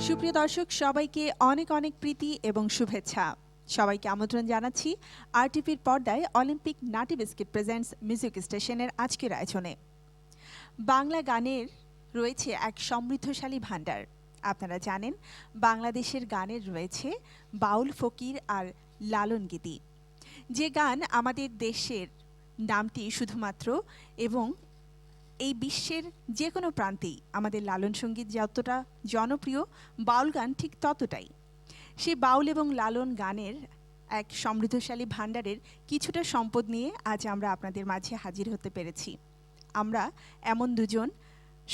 সুপ্রিয় দর্শক, সবাইকে অনেক অনেক প্রীতি এবং শুভেচ্ছা। সবাইকে আমন্ত্রণ জানাচ্ছি আরটিভির পর্দায় অলিম্পিক নাটি বিস্কিট প্রেজেন্টস মিউজিক স্টেশনের আজকের আয়োজনে। বাংলা গানের রয়েছে এক সমৃদ্ধশালী ভাণ্ডার। আপনারা জানেন, বাংলাদেশের গানের রয়েছে বাউল, ফকির আর লালন গীতি। যে গান আমাদের দেশের নামটি শুধুমাত্র এবং এই বিশ্বের যে কোনো প্রান্তেই আমাদের লালন সঙ্গীত যতটা জনপ্রিয়, বাউল গান ঠিক ততটাই। সেই বাউল এবং লালন গানের এক সমৃদ্ধশালী ভাণ্ডারের কিছুটা সম্পদ নিয়ে আজ আমরা আপনাদের মাঝে হাজির হতে পেরেছি। আমরা এমন দুজন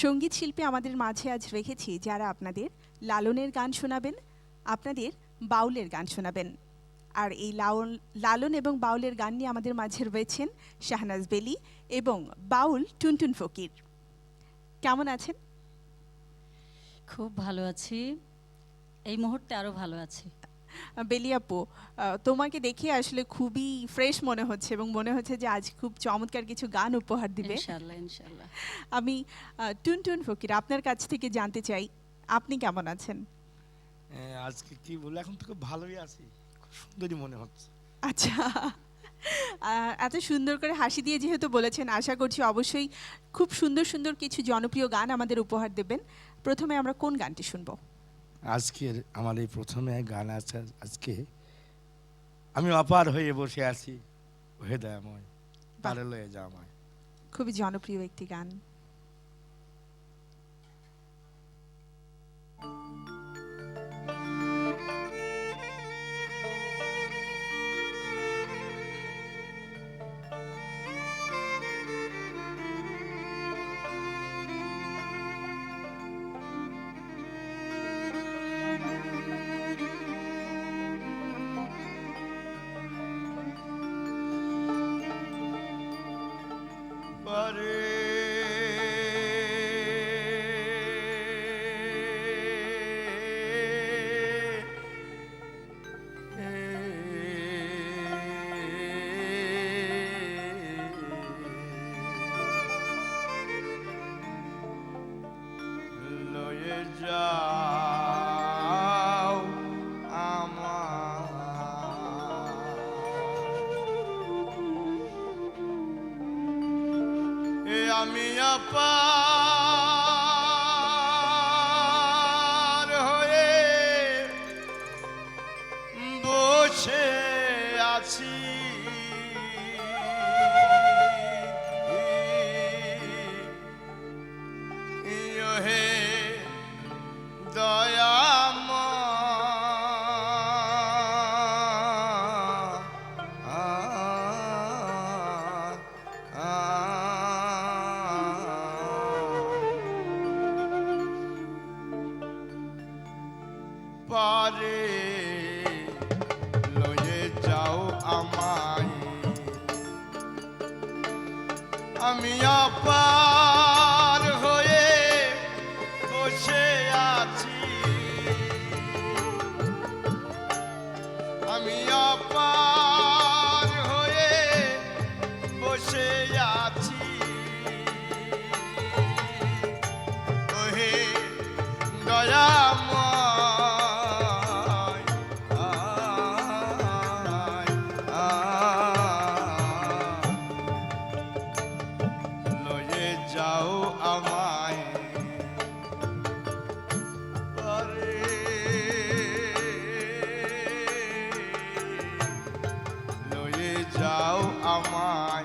সঙ্গীত শিল্পী আমাদের মাঝে আজ রেখেছি যারা আপনাদের লালনের গান শোনাবেন, আপনাদের বাউলের গান শোনাবেন। আর এই লালন এবং বাউলের গান নিয়ে আমাদের মাঝে রয়েছেন শাহনাজ বেলি এবং বাউল টুনটুন ফকির। কেমন আছেন? খুব ভালো আছি, এই মুহূর্তে আরো ভালো আছি। বেলি আপু, তোমাকে দেখে আসলে খুবই ফ্রেশ মনে হচ্ছে এবং মনে হচ্ছে যে আজ খুব চমৎকার কিছু গান উপহার দিবে। ইনশাআল্লাহ ইনশাআল্লাহ। আমি টুনটুন ফকির আপনার কাছ থেকে জানতে চাই, আপনি কেমন আছেন? আজকে কি বলে, এখন তো খুব ভালোই আছি, খুব সুন্দরই মনে হচ্ছে। আচ্ছা, এত সুন্দর করে হাসি দিয়ে যেহেতু বলেছেন, আশা করছি অবশ্যই খুব সুন্দর সুন্দর কিছু জনপ্রিয় গান আমাদের উপহার দেবেন। প্রথমে আমরা কোন গানটি শুনবো? আজকের আমার এই প্রথমে গান আছে, আজকে আমি অপার হয়ে বসে আছি, হয়ে দয়াময় পারে লয়ে যা আমায়। খুবই জনপ্রিয় একটি গান। আমি অপার হয়ে বসে আছি, হে পারে লয়ে যাও আমায়, আমি অপার হয়ে বসে আছি, আমি অপার হয়ে বসে আছি, ওহে দয়াময় লয়ে যাও আমায়, পারে লয়ে যাও আমায়।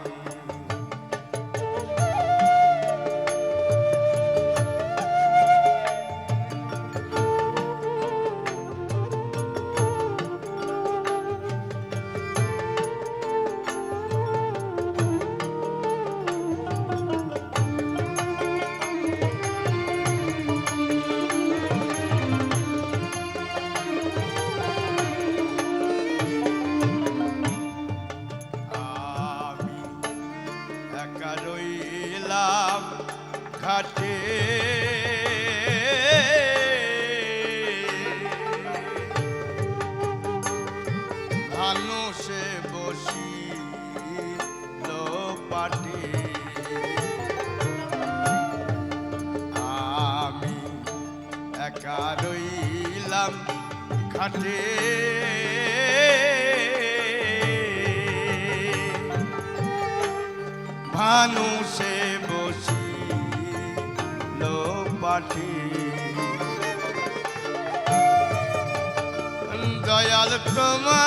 মানুষে বসিল পাটে, আমি একা রইলাম খাটে। মানুষে বসিল পাটে, দয়াল তোমার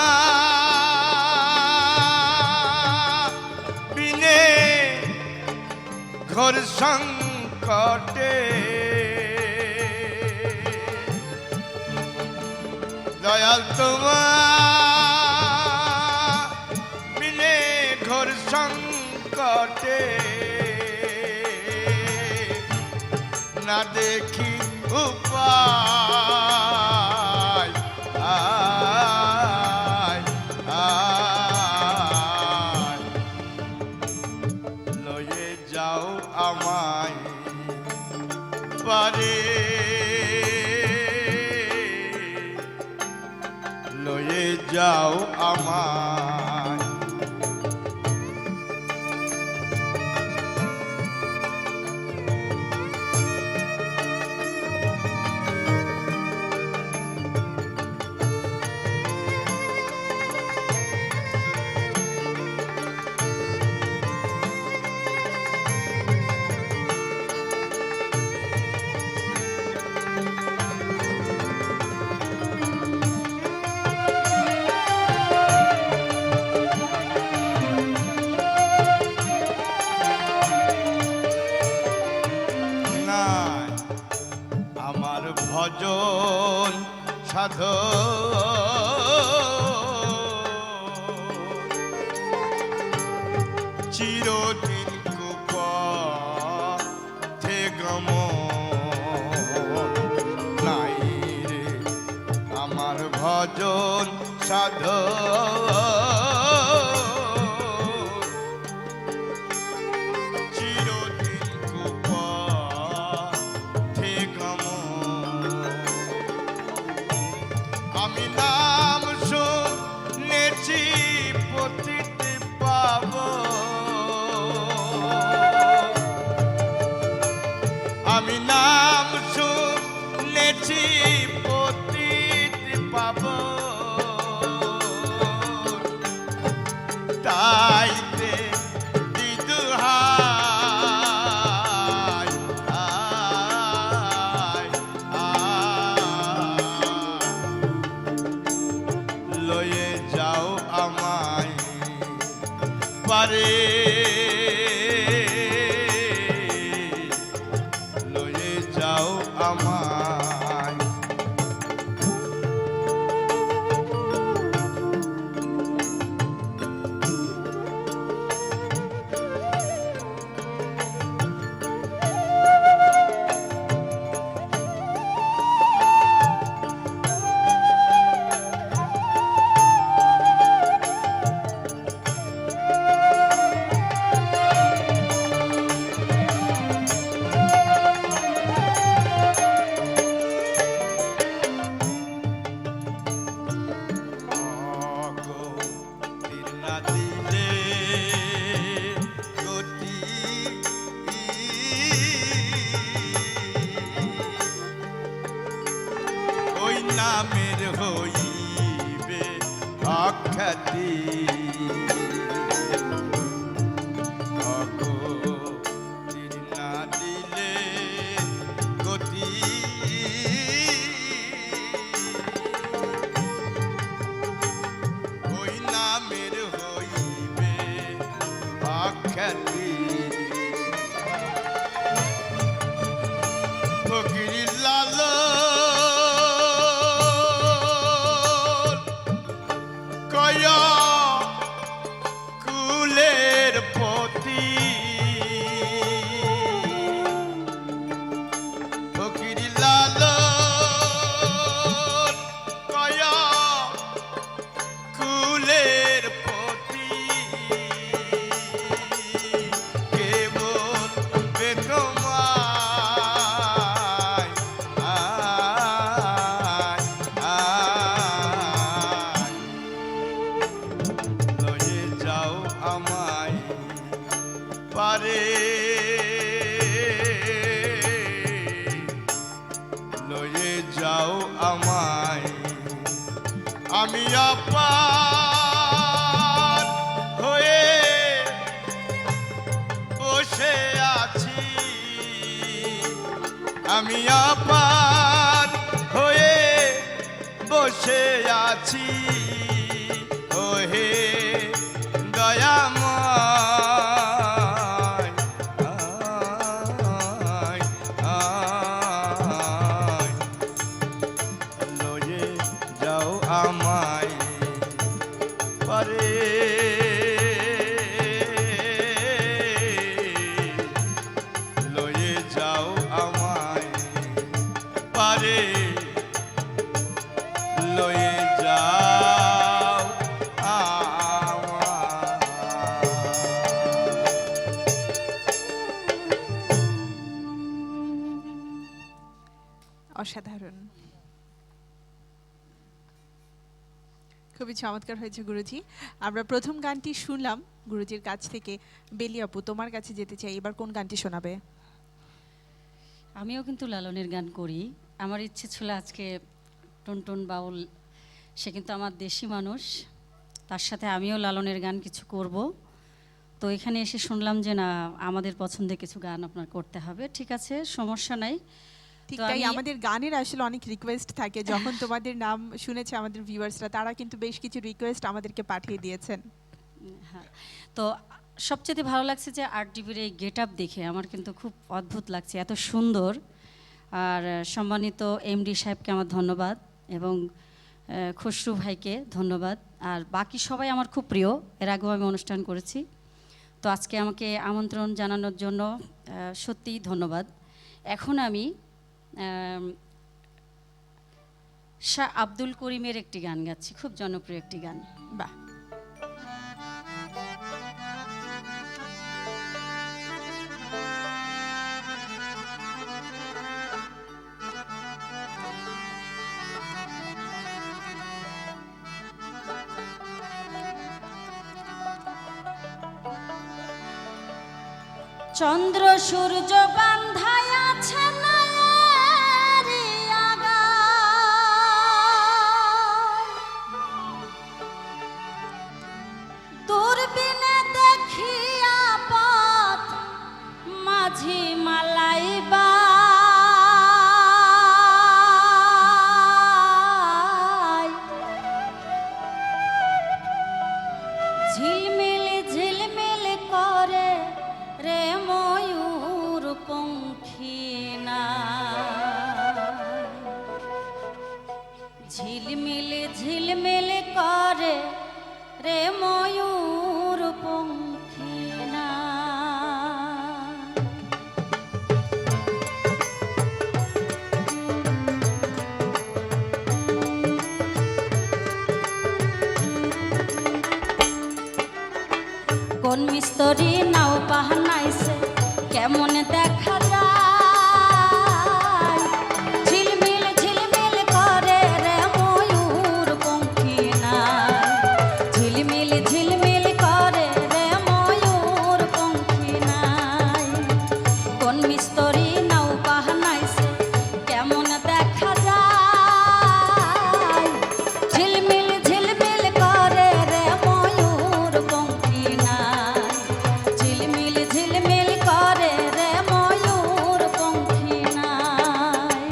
বিনে ঘোর সংকটে, দয়াল তোমার বিনে ঘোর সংকটে, না দেখি উপায়, আয় আয় লয়ে যাও আমায় পারে, লয়ে যাও আমায়। নাই আমার ভজন সাধন, চিরদিন কুপথে গমন, নাই রে আমার ভজন সাধন, চিরদিন কুপথে গমন। আমি নাম শুনেছি পতিতে পাব, আমি নাম শুনেছি পতিতে পাব, তাইতে দিদুহাই, আয় আয় লয়ে যাও আমায় পারে, লয়ে যাও আমায়। নামের হইবে অখ্যাতি, অগতির না দিলে গতি, ওই নামের হইবে অখ্যাতি। ফকির লাল কয়া আমি অপার হয়ে বসে আছি, আমি অপার হয়ে বসে আছি, ওহে দয়াময়, আয়, আয়, লয়ে যাও আমায় পারে, লয়ে যাও আমায় পারে, লয়ে যাও আমায়। অসাধারণ, খুবই চমৎকার হয়েছে গুরুজি। আমরা প্রথম গানটি শুনলাম গুরুজির কাছ থেকে। বেলি আপু, তোমার কাছে যেতে চাই, এবার কোন গানটি শোনাবে? আমিও কিন্তু লালনের গান করি। আমার ইচ্ছে ছিল আজকে টুনটুন বাউল, সে কিন্তু আমার দেশি মানুষ, তার সাথে আমিও লালনের গান কিছু করব। তো এখানে এসে শুনলাম যে না, আমাদের পছন্দের কিছু গান আপনার করতে হবে। ঠিক আছে, সমস্যা নাই। ঠিক তো তাই, আমি- আমাদের গানের আসলে অনেক রিকোয়েস্ট থাকে। যখন তোমাদের নাম শুনেছে আমাদের ভিউয়ার্সরা, তারা কিন্তু বেশ কিছু রিকোয়েস্ট আমাদেরকে পাঠিয়ে দিয়েছেন। হ্যাঁ, তো সবচেয়ে ভালো লাগছে যে আরটিভির এই গেট আপ দেখে আমার কিন্তু খুব অদ্ভুত লাগছে, এত সুন্দর। আর সম্মানিত এমডি সাহেবকে আমার ধন্যবাদ, এবং খসরু ভাইকে ধন্যবাদ। আর বাকি সবাই আমার খুব প্রিয়, এর আগেও আমি অনুষ্ঠান করেছি। তো আজকে আমাকে আমন্ত্রণ জানানোর জন্য সত্যিই ধন্যবাদ। এখন আমি শাহ আব্দুল করিমের একটি গান গাচ্ছি, খুব জনপ্রিয় একটি গান। বাহ, চন্দ্র সূর্য বান্ধায় আছে নায়েরি আগায়, দূরবীনে দেখিয়া পথ মাঝি মালাই বাই, ঝিলমিল ঝিলমিল করে রে ময়ূর পঙ্খী না, ঝিলমিল ঝিলমিল করে রে ময়ূর পঙ্খী না। কোন মিস্তরি নাও বাহানাইছে কেমন দেখা যায়, ঝিলমিল ঝিলমিল করে রে ময়ূর পঙ্খী নাই, ঝিলমিল ঝিলমিল করে রে ময়ূর পঙ্খী নাই। কোন মিস্তরি নাও বাহানাইছে কেমন দেখা যায়, ঝিলমিল ঝিলমিল করে রে ময়ূর পঙ্খী নাই, ঝিলমিল ঝিলমিল করে রে ময়ূর পঙ্খী নাই।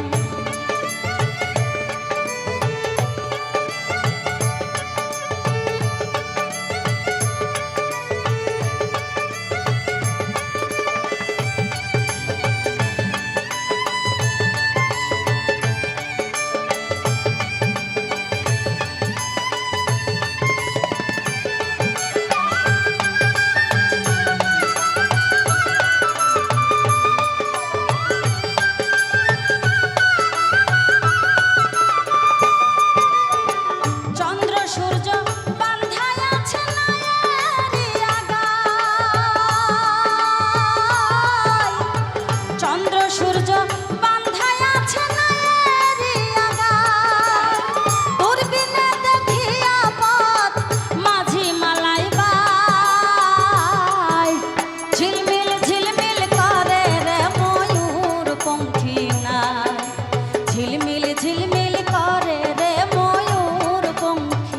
চন্দ্র সূর্য বান্ধায় আছে নায়েরি আগায়, চন্দ্র সূর্য বান্ধায় আছে নায়েরি আগায়, দূরবীনে দেখিয়া পথ মাঝি মালাই বাই, ঝিলমিল ঝিলমিল করে রে ময়ূর পঙ্খী নাই, ঝিলমিল ঝিলমিল করে রে ময়ূর পঙ্খী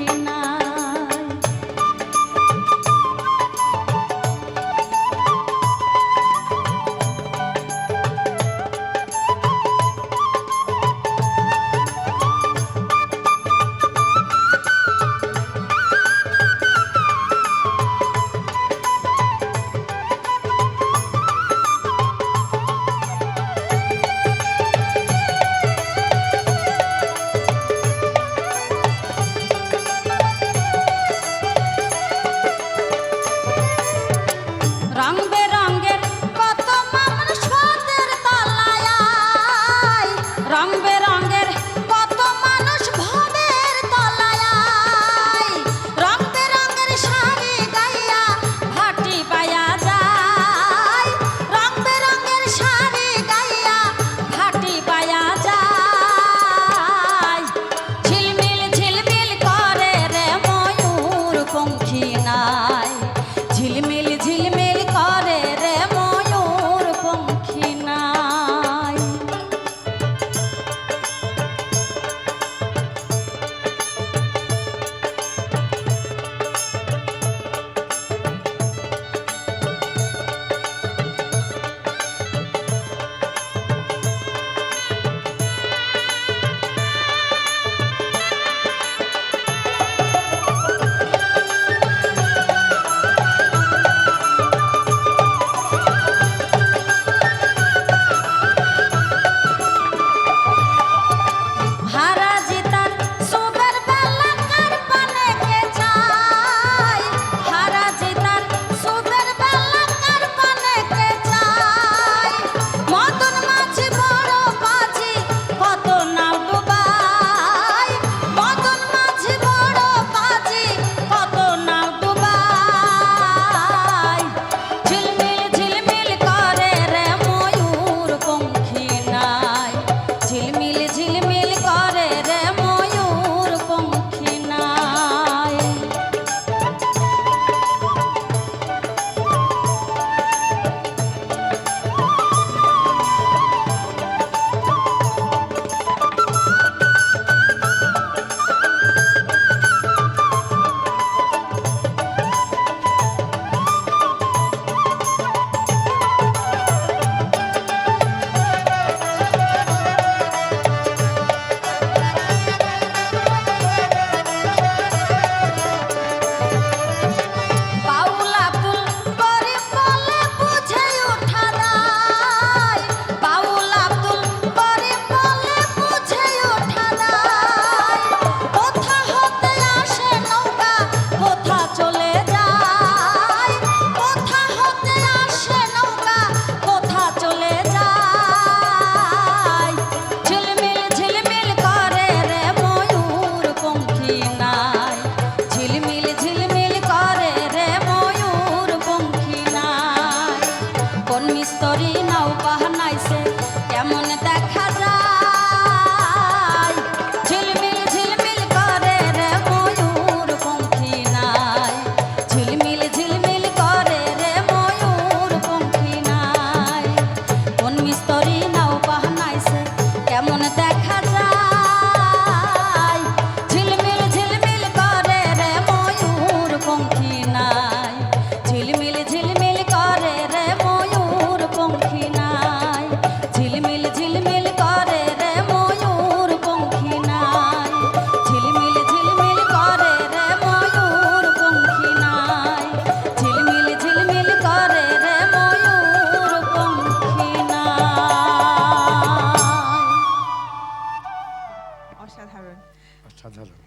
অসাধারণ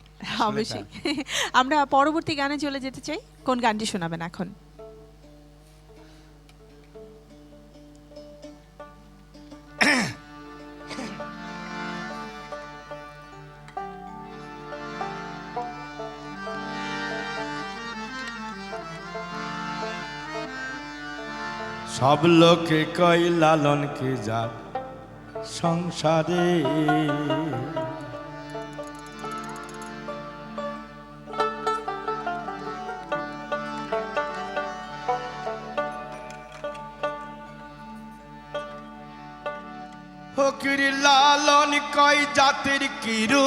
অবশ্যই। আমরা পরবর্তী গানে চলে যেতে চাই। কোন গানটি শোনাবেন এখন? সব লোকে কই লালন কে যার সংসারে, ফকির লালন কয় জাতির কিরু,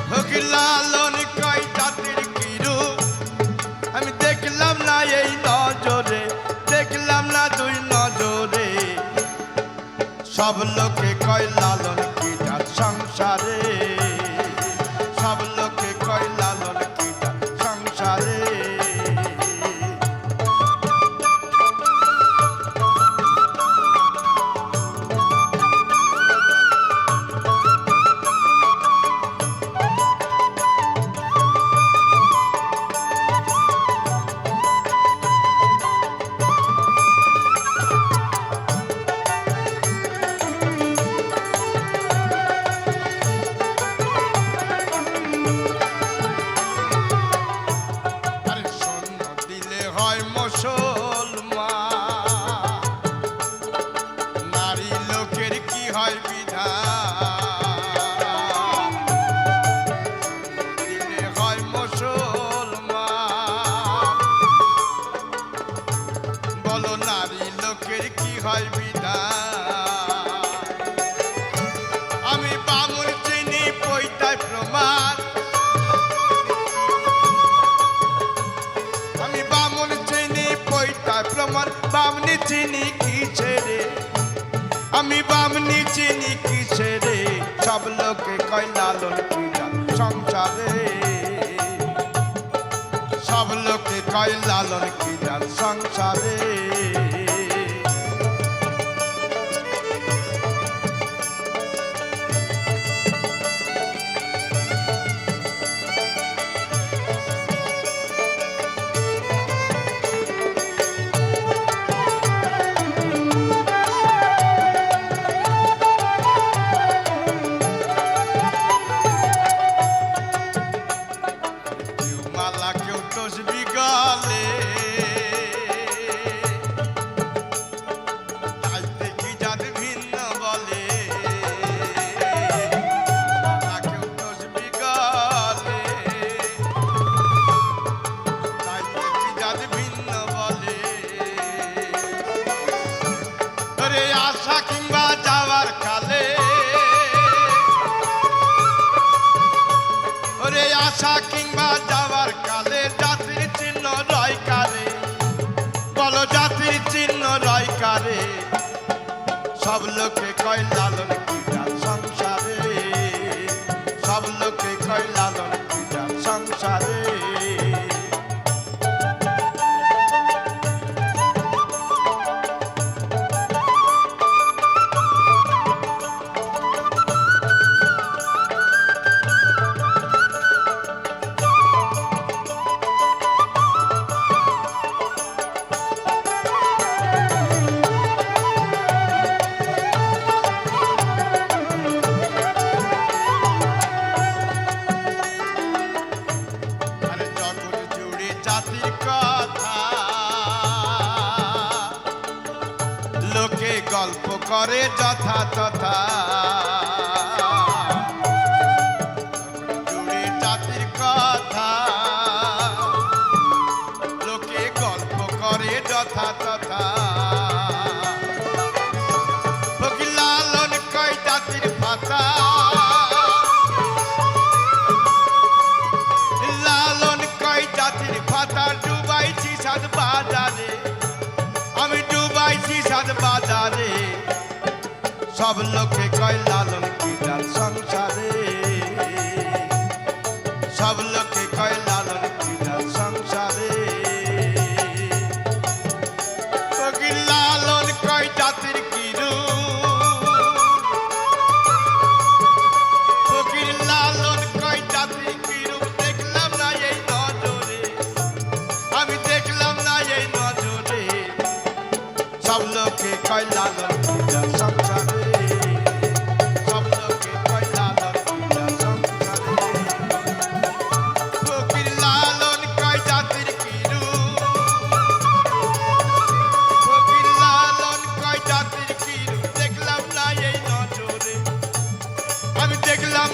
ফকির লালন কয় জাতির কিরু, আমি দেখলাম না এই নজরে, দেখলাম না দুই নজরে। সব লোকে কয় লালন কি যার সংসারে, সব লোকে কয় লালন কি যার সংসারে। আরে শূন্য দিলে হয় মুসলমান, নারী লোকের কি হয় বিধান। দিলে হয় মুসলমান, বলো নারী লোকের কি হয় বিধান। আমি বামুন চিনি পৈতায় প্রমাণ, আমি বামুন চিনি পৈতায় প্রমাণ। বামনি চিনি কি ছেড়ে, আমি বামনি চিনি কি ছেড়ে। সব লোকে কয় লালন কি যার সংসারে, সব লোকে কয় লালন কি যার সংসারে। কেউ মালা কেউ তসবি গলে, তাইতে কি জাত ভিন্ন বলে। মালা কেউ তসবি গলে, তাইতে কি জাত ভিন্ন বলে। ওরে আশা কিংবা যাওয়ার কালে, ওরে আশা কিংবা যাওয়ার কালে জাতির চিহ্ন রয় কারে, বলো জাতির চিহ্ন রয় কারে। সব লোকে কয় লালন কি যার সংসারে, সব লোকে কয় লালন কি যার সংসারে। আরে জগৎ জুড়ে জাতির কথা লোকে গল্প করে যথা তথা। জগৎ জুড়ে জাতির কথা লোকে গল্প করে যথা তথা। ফকির লালন কয় জাতির পাতা, লালন কয় জাতির পাতা। ডুবাইছি সাত বাজারে, আমি ডুবাইছি সাত বাজারে। সব লোকে কয় লালন কি যার সংসারে, সব লোকে কয় লালন কি যার সংসারে। ফকির লালন কয় জাতির কিরু,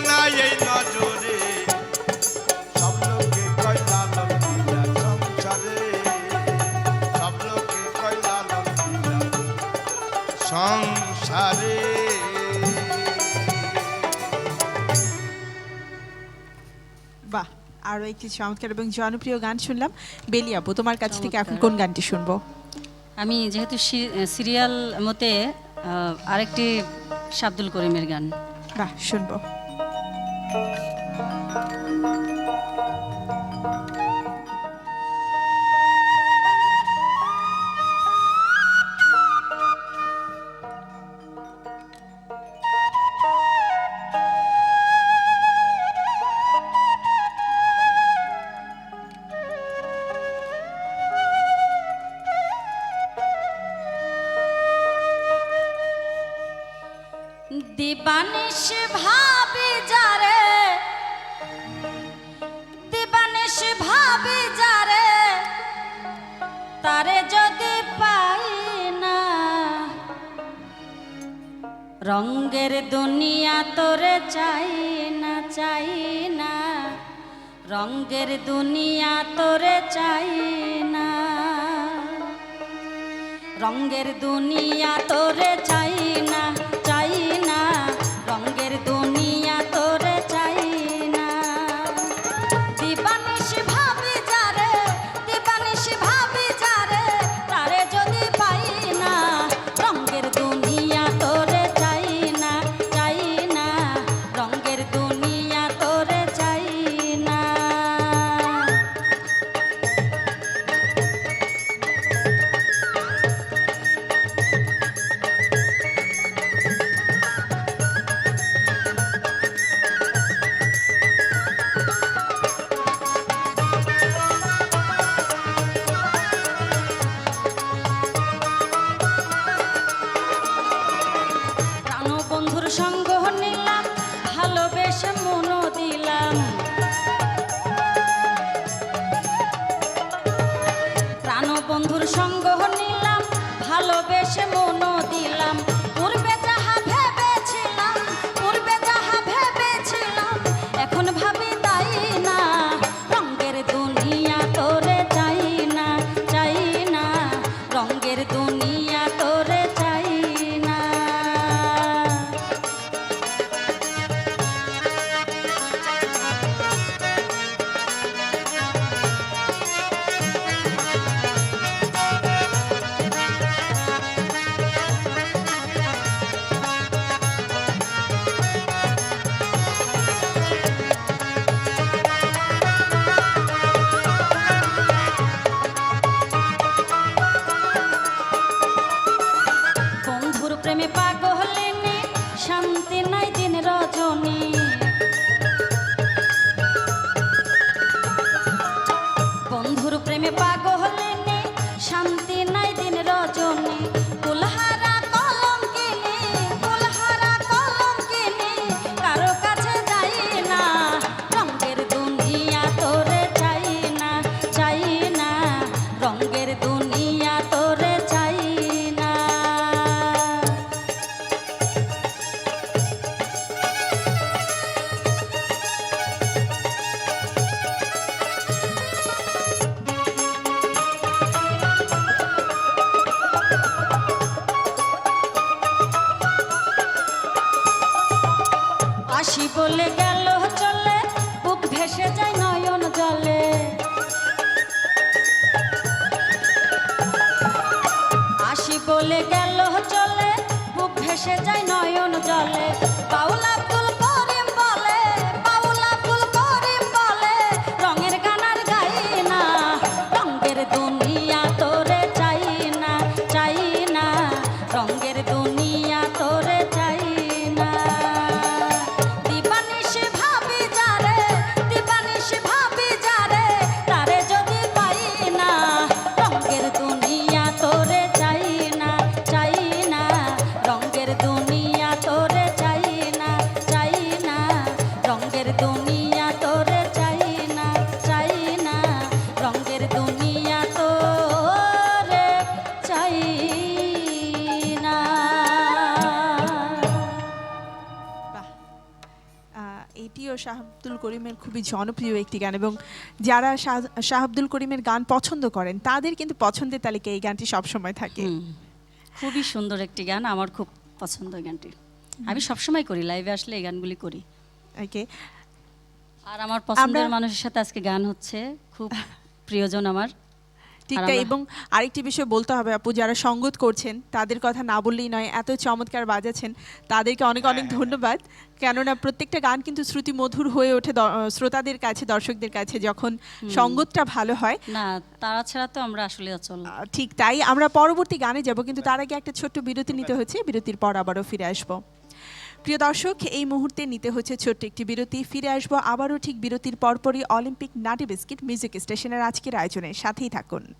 না এই নজরে সব লোকে কয় লালন দিয়া সংসারে সব লোকে কয় লালন দিয়া সংসারে বাহ, আরো একটি চমৎকার এবং জনপ্রিয় গান শুনলাম। বেলি আপু, তোমার কাছ থেকে এখন কোন গানটি শুনবো? আমি যেহেতু সিরিয়াল মতে আরেকটি শাব্দুল করিমের গান। বাহ, শুনবো। দিবানিশ ভাবি যারে, দিবানিশ ভাবি যারে, তারে যদি পাই না, রঙ্গের দুনিয়া তোরে চাই না, চাই না, রঙ্গের দুনিয়া তোরে চাই না, রঙ্গের দুনিয়া তোরে চাই না, চাই না, রঙ্গের দুনিয়া তোরে চাই না। দিবানিশ ভাবি যারে, দিবানিশ ভাবি যারে, তারে যদি পাই না, রঙ্গের দুনিয়া তোরে চাই না, চাই না, রঙ্গের দুনিয়া তোরে চাই না। প্রাণবন্ধুর সঙ্গ নিলাম, ভালোবেসে মনও দিলাম, প্রাণবন্ধুর সঙ্গ নিলাম, ভালোবেসে মনও দিলাম, পূর্বে যাহা ভেবেছিলাম, পূর্বে যাহা ভেবেছিলাম, এখন ভাবি তাই না, রঙ্গের দুনিয়া তোরে চাই না, চাই না, রঙ্গের দুনিয়া তোরে চাই না। বন্ধুর প্রেমে পাগলিনী, শান্তি নাই দিন রজনী, বন্ধুর প্রেমে পাগলিনী, শান্তি নাই দিন রজনী, কুলহারা কলঙ্কিনী, কুলহারা কলঙ্কিনী, কারো কাছে যাই না, রঙ্গের দুনিয়া তোরে চাই না, চাই না, রঙ্গের দুনিয়া তোরে চাই না। আসি বলে গেল চলে, বুক ভেসে যায় নয়ন জলে, আসি বলে গেল চলে, বুক ভেসে যায় নয়ন জলে, বাউল আব্দুল করিম বলে, বাউল আব্দুল করিম বলে, রঙের গান আর গাই না, রঙ্গের দুনিয়া তোরে চাই না, চাই না, রঙ্গের দুনিয়া তোরে চাই না। দিবানিশ ভাবি যারে, দিবানিশ ভাবি যারে, তারে যদি পাই না, রঙ্গের দুনিয়া তোরে চাই না, চাই না, রঙ্গের দুনিয়া তোরে চাই না, চাই এটিও শাহ আব্দুল করিমের খুবই জনপ্রিয় একটি গান এবং যারা শাহ আব্দুল করিমের গান পছন্দ করেন তাদের কিন্তু পছন্দের তালিকায় এই গানটি সবসময় থাকে। খুবই সুন্দর একটি গান, আমার খুব পছন্দ এই গানটি। আমি সবসময় করি, লাইভে আসলে এই গানগুলি করি। ওকে, আর আমার পছন্দের মানুষের সাথে আজকে গান হচ্ছে, খুব প্রিয়জন আমার। ঠিক আর তাই। আমরা- এবং আরেকটি বিষয় বলতে হবে আপু, যারা সঙ্গত করছেন তাদের কথা না বললেই নয়, এত চমৎকার বাজাচ্ছেন, তাদেরকে অনেক অনেক ধন্যবাদ। কেননা প্রত্যেকটা গান কিন্তু শ্রুতি মধুর হয়ে ওঠে শ্রোতাদের কাছে, দর্শকদের কাছে যখন সঙ্গতটা ভালো হয়। না, তারা ছাড়া তো আমরা আসলে অচল। ঠিক তাই। আমরা পরবর্তী গানে যাব, কিন্তু তার আগে একটা ছোট্ট বিরতি নিতে হচ্ছে, বিরতির পর আবারও ফিরে আসবো। প্রিয় দর্শক, এই মুহূর্তে নিতে হচ্ছে ছোট্ট একটি বিরতি, ফিরে আসবো আবারও ঠিক বিরতির পরপরই অলিম্পিক নাটি বিস্কিট মিউজিক স্টেশনের আজকের আয়োজনে। সাথেই থাকুন।